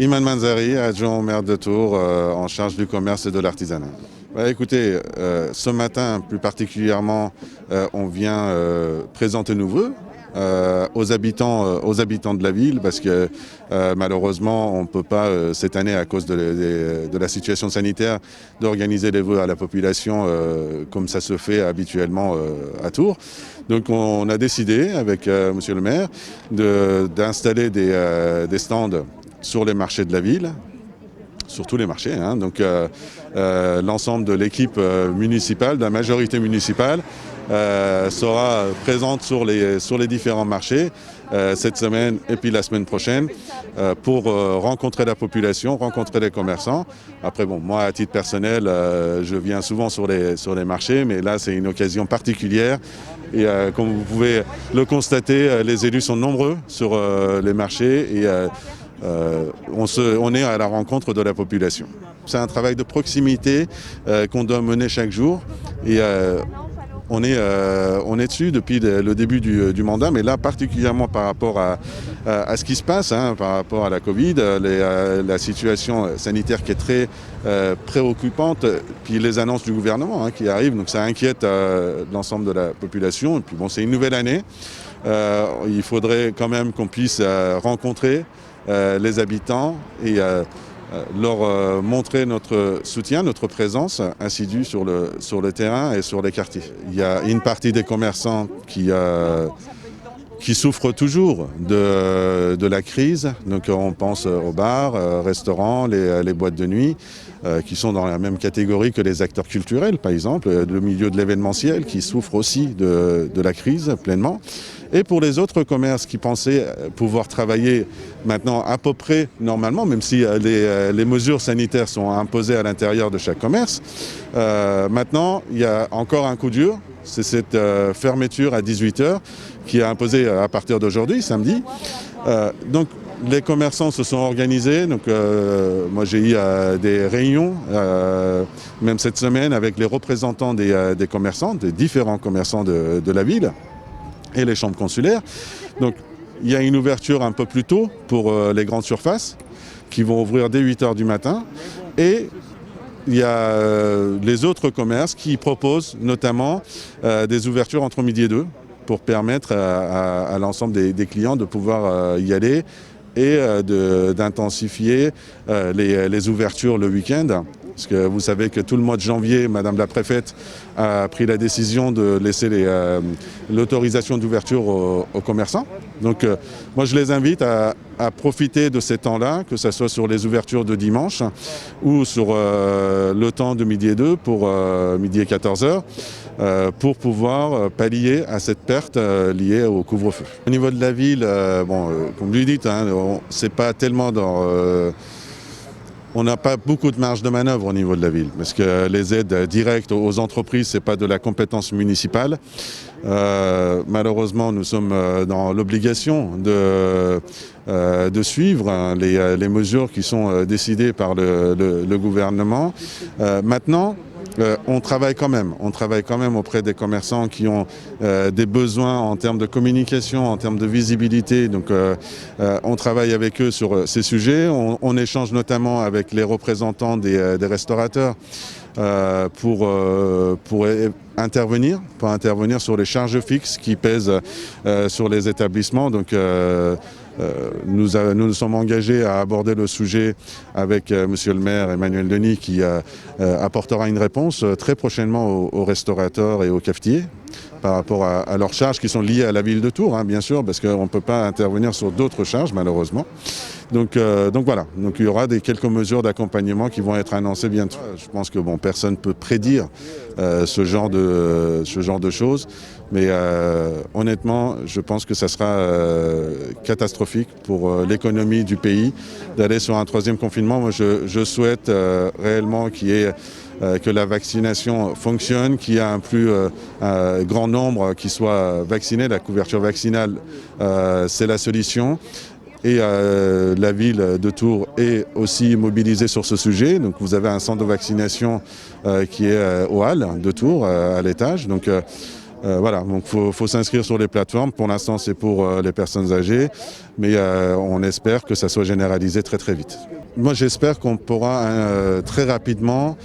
Iman Manzari, adjoint au maire de Tours, en charge du commerce et de l'artisanat. Écoutez, ce matin plus particulièrement, on vient présenter nos vœux aux habitants de la ville parce que malheureusement on ne peut pas cette année à cause de la situation sanitaire d'organiser les vœux à la population comme ça se fait habituellement à Tours. Donc on a décidé avec monsieur le maire d'installer des stands sur les marchés de la ville, sur tous les marchés. Donc l'ensemble de l'équipe municipale, de la majorité municipale, sera présente sur les différents marchés cette semaine et puis la semaine prochaine pour rencontrer la population, rencontrer les commerçants. Après, bon, moi, à titre personnel, je viens souvent sur les marchés, mais là, c'est une occasion particulière. Et comme vous pouvez le constater, les élus sont nombreux sur les marchés et on est à la rencontre de la population. C'est un travail de proximité qu'on doit mener chaque jour et on est dessus depuis le début du mandat, mais là particulièrement par rapport à ce qui se passe, par rapport à la Covid, la situation sanitaire qui est très préoccupante, puis les annonces du gouvernement qui arrivent, donc ça inquiète l'ensemble de la population. Et puis bon, c'est une nouvelle année, il faudrait quand même qu'on puisse rencontrer les habitants et leur montrer notre soutien, notre présence assidue sur le terrain et sur les quartiers. Il y a une partie des commerçants qui souffrent toujours de la crise. Donc on pense aux bars, restaurants, les boîtes de nuit, qui sont dans la même catégorie que les acteurs culturels, par exemple, le milieu de l'événementiel qui souffre aussi de la crise pleinement. Et pour les autres commerces qui pensaient pouvoir travailler maintenant à peu près normalement, même si les mesures sanitaires sont imposées à l'intérieur de chaque commerce, maintenant il y a encore un coup dur, c'est cette fermeture à 18h qui est imposée à partir d'aujourd'hui, samedi. Donc les commerçants se sont organisés, donc moi j'ai eu des réunions, même cette semaine, avec les représentants des commerçants, des différents commerçants de la ville, et les chambres consulaires. Donc il y a une ouverture un peu plus tôt pour les grandes surfaces qui vont ouvrir dès 8h du matin. Et il y a les autres commerces qui proposent notamment des ouvertures entre midi et 2 pour permettre à l'ensemble des clients de pouvoir y aller et d'intensifier les ouvertures le week-end. Parce que vous savez que tout le mois de janvier, Madame la Préfète a pris la décision de laisser l'autorisation d'ouverture aux commerçants. Donc moi je les invite à profiter de ces temps-là, que ce soit sur les ouvertures de dimanche ou sur le temps de midi et 2 pour midi et 14h. Pour pouvoir pallier à cette perte liée au couvre-feu. Au niveau de la ville, comme vous le dites, c'est pas tellement dans... On n'a pas beaucoup de marge de manœuvre au niveau de la ville, parce que les aides directes aux entreprises, ce n'est pas de la compétence municipale. Malheureusement, nous sommes dans l'obligation de suivre les mesures qui sont décidées par le gouvernement. Maintenant, on travaille quand même auprès des commerçants qui ont des besoins en termes de communication, en termes de visibilité. Donc on travaille avec eux sur ces sujets. On échange notamment avec les représentants des restaurateurs pour intervenir sur les charges fixes qui pèsent sur les établissements. Donc nous sommes engagés à aborder le sujet avec monsieur le maire Emmanuel Denis qui apportera une réponse très prochainement aux restaurateurs et aux cafetiers par rapport à leurs charges qui sont liées à la ville de Tours, bien sûr, parce qu'on ne peut pas intervenir sur d'autres charges malheureusement. Donc voilà, donc il y aura quelques mesures d'accompagnement qui vont être annoncées bientôt. Je pense que personne ne peut prédire ce genre de choses, mais honnêtement, je pense que ça sera catastrophique pour l'économie du pays d'aller sur un troisième confinement. Moi, je souhaite réellement que la vaccination fonctionne, qu'il y ait un plus grand nombre qui soit vacciné. La couverture vaccinale, c'est la solution. Et la ville de Tours est aussi mobilisée sur ce sujet. Donc vous avez un centre de vaccination qui est aux Halles de Tours, à l'étage. Donc Voilà, donc faut s'inscrire sur les plateformes. Pour l'instant, c'est pour les personnes âgées, mais on espère que ça soit généralisé très très vite. Moi, j'espère qu'on pourra très rapidement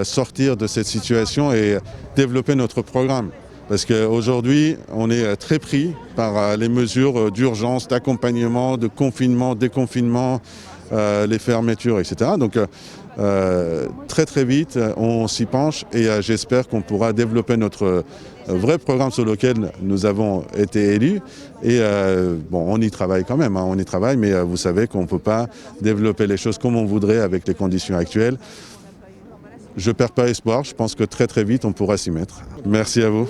sortir de cette situation et développer notre programme. Parce qu'aujourd'hui, on est très pris par les mesures d'urgence, d'accompagnement, de confinement, déconfinement, les fermetures, etc. Donc très très vite, on s'y penche et j'espère qu'on pourra développer notre vrai programme sur lequel nous avons été élus. Et bon, on y travaille quand même, hein, on y travaille, mais vous savez qu'on ne peut pas développer les choses comme on voudrait avec les conditions actuelles. Je ne perds pas espoir, je pense que très très vite on pourra s'y mettre. Merci à vous.